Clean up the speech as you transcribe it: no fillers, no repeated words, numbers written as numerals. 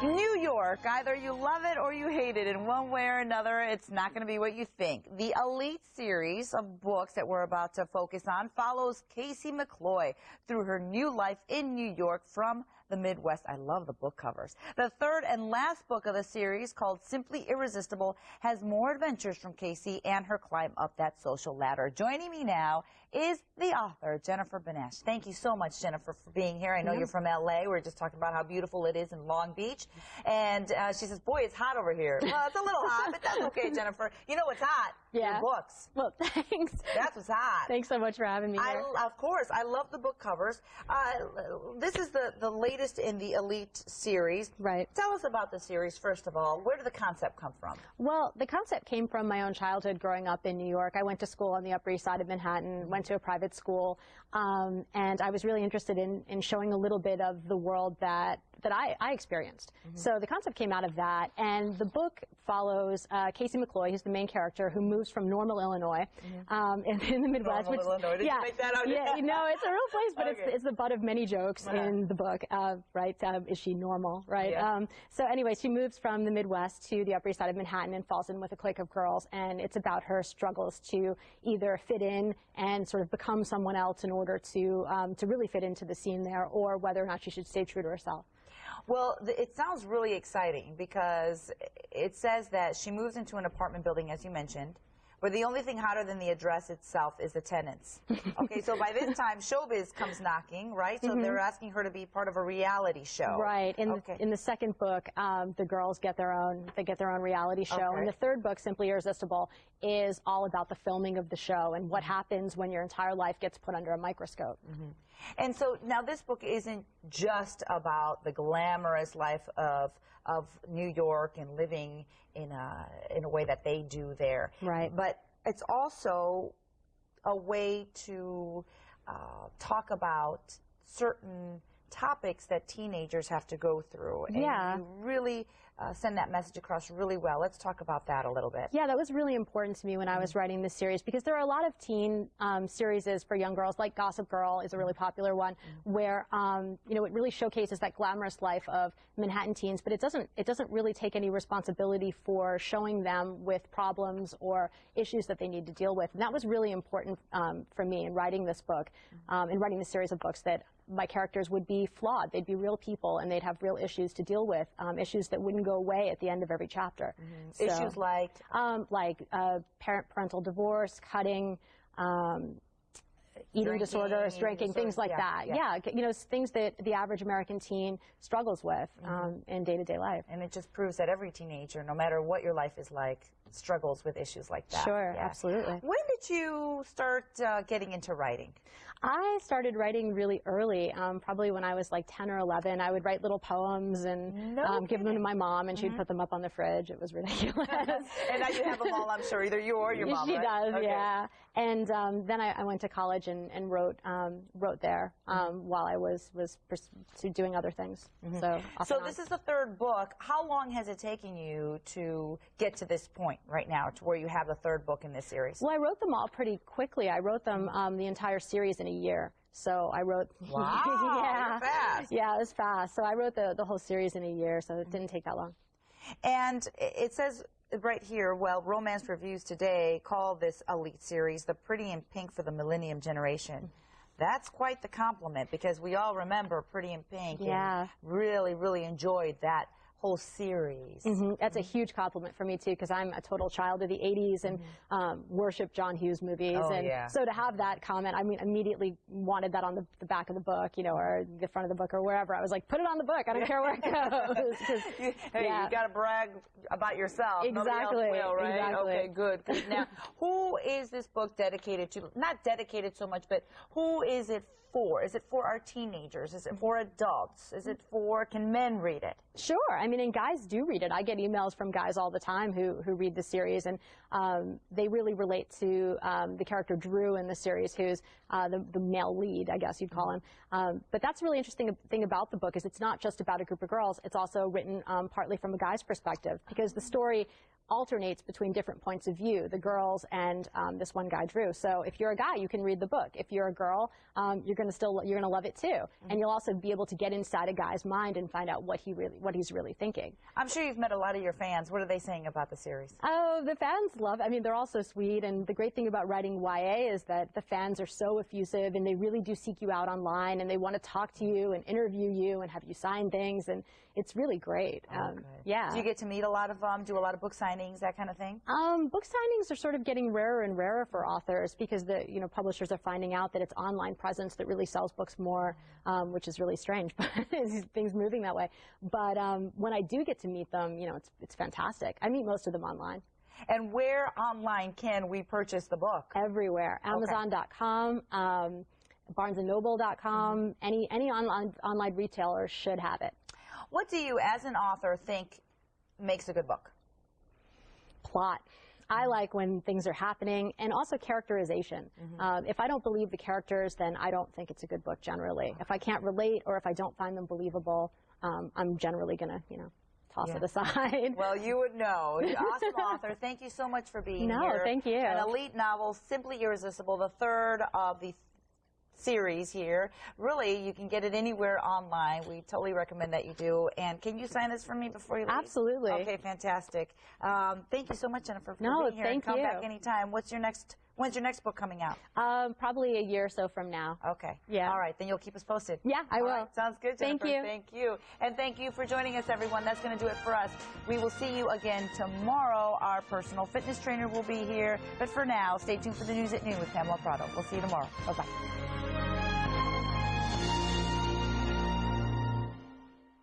New York, either you love it or you hate it. In one way or another, it's not going to be what you think. The Elite series of books that we're about to focus on follows Casey McCloy through her new life in New York from the Midwest. I love the book covers. The third and last book of the series, called Simply Irresistible, has more adventures from Casey and her climb up that social ladder. Joining me now is the author, Jennifer Banash. Thank you so much, Jennifer, for being here. I know you're from L.A. We were just talking about how beautiful it is in Long Beach. And she says, boy, it's hot over here. Well, it's a little hot, but that's okay, Jennifer. You know what's hot? Yeah. Your books. Well, thanks. That's what's hot. Thanks so much for having me here. Of course. I love the book covers. This is the latest in the Elite series. Right. Tell us about the series, first of all. Where did the concept come from? Well, the concept came from my own childhood growing up in New York. I went to school on the Upper East Side of Manhattan, went to a private school, and I was really interested in showing a little bit of the world that I experienced. So the concept came out of that, and the book follows Casey McCloy, who's the main character, who moves from Normal, Illinois, in the Midwest. Normal, Illinois. Did you make that out? Yeah, no, it's a real place, but it's the butt of many jokes in the book, right? Is she normal, right? Yeah. So anyway, she moves from the Midwest to the Upper East Side of Manhattan and falls in with a clique of girls, and it's about her struggles to either fit in and sort of become someone else in order to really fit into the scene there, or whether or not she should stay true to herself. Well, it sounds really exciting because it says that she moves into an apartment building, as you mentioned, where the only thing hotter than the address itself is the tenants. Okay, so by this time, showbiz comes knocking, right? So they're asking her to be part of a reality show. Right. In the second book, the girls get their own reality show, and the third book, Simply Irresistible, is all about the filming of the show and what happens when your entire life gets put under a microscope. And so now this book isn't just about the glamorous life of New York and living in a way that they do there. Right. But it's also a way to talk about certain topics that teenagers have to go through. And you really send that message across really well. Let's talk about that a little bit. Yeah, that was really important to me when I was writing this series, because there are a lot of teen series for young girls, like Gossip Girl is a really popular one, where you know, it really showcases that glamorous life of Manhattan teens, but it doesn't really take any responsibility for showing them with problems or issues that they need to deal with. And that was really important for me in writing this book, in writing this series of books, that my characters would be flawed. They'd be real people, and they'd have real issues to deal with, issues that wouldn't go away at the end of every chapter. So, issues like? Parental divorce, cutting, eating disorders, drinking, things like that. Yeah, you know, things that the average American teen struggles with in day-to-day life. And it just proves that every teenager, no matter what your life is like, struggles with issues like that. Sure, absolutely. When did you start getting into writing? I started writing really early, probably when I was like 10 or 11. I would write little poems and give them to my mom, and she'd put them up on the fridge. It was ridiculous. And now you have them all, I'm sure, either you or your mom, She does, okay. yeah. And then I went to college and wrote there while I was doing other things. So this is the third book. How long has it taken you to get to this point right now, to where you have the third book in this series? Well, I wrote them all pretty quickly. I wrote them the entire series in a year. So I wrote. Wow, you're fast. Yeah, it was fast. So I wrote the whole series in a year, so it didn't take that long. And it says right here, well, romance reviews today call this Elite series the Pretty in Pink for the Millennium generation. That's quite the compliment, because we all remember Pretty in Pink and really, really enjoyed that whole series. That's a huge compliment for me, too, because I'm a total child of the 80s and worship John Hughes movies. So to have that comment, I mean, immediately wanted that on the back of the book, you know, or the front of the book or wherever. I was like, put it on the book. I don't care where it goes. Hey, you got to brag about yourself. Exactly. Nobody else will, right? Exactly. Okay, good. Now, who is this book dedicated to? Not dedicated so much, but who is it for? Is it for our teenagers? Is it for adults? Is it for, can men read it? Sure. I mean, and guys do read it. I get emails from guys all the time who read the series, and they really relate to the character Drew in the series, who's the male lead, I guess you'd call him. But that's a really interesting thing about the book, is it's not just about a group of girls. It's also written partly from a guy's perspective, because the story alternates between different points of view, the girls and this one guy, Drew. So if you're a guy, you can read the book. If you're a girl, you're gonna love it too. And you'll also be able to get inside a guy's mind and find out what he's really thinking. I'm sure you've met a lot of your fans. What are they saying about the series? Oh, the fans love it. I mean, they're all so sweet, and the great thing about writing YA is that the fans are so effusive, and they really do seek you out online, and they want to talk to you and interview you and have you sign things, and it's really great. Yeah. Do you get to meet a lot of do a lot of book signings, that kind of thing? Book signings are sort of getting rarer and rarer for authors because the publishers are finding out that it's online presence that really sells books more, which is really strange, but things moving that way. But when I do get to meet them, it's fantastic. I meet most of them online. And where online can we purchase the book? Everywhere. Amazon.com, BarnesandNoble.com, any online retailer should have it. What do you, as an author, think makes a good book? Plot. I like when things are happening, and also characterization. If I don't believe the characters, then I don't think it's a good book generally. If I can't relate or if I don't find them believable, I'm generally going to, toss it aside. Well, you would know. Awesome author. Thank you so much for being here. No, thank you. An elite novel, Simply Irresistible, the third of the series here. Really, you can get it anywhere online. We totally recommend that you do. And can you sign this for me before you leave? Absolutely. Okay, fantastic. Thank you so much, Jennifer, for being here. Thank Come you. back anytime. When's your next book coming out? Probably a year or so from now. Okay. Yeah. All right, then you'll keep us posted. Yeah, I will. All right, sounds good, Jennifer. Thank you. Thank you. And thank you for joining us, everyone. That's going to do it for us. We will see you again tomorrow. Our personal fitness trainer will be here. But for now, stay tuned for the news at noon with Pamela Prado. We'll see you tomorrow. Bye-bye.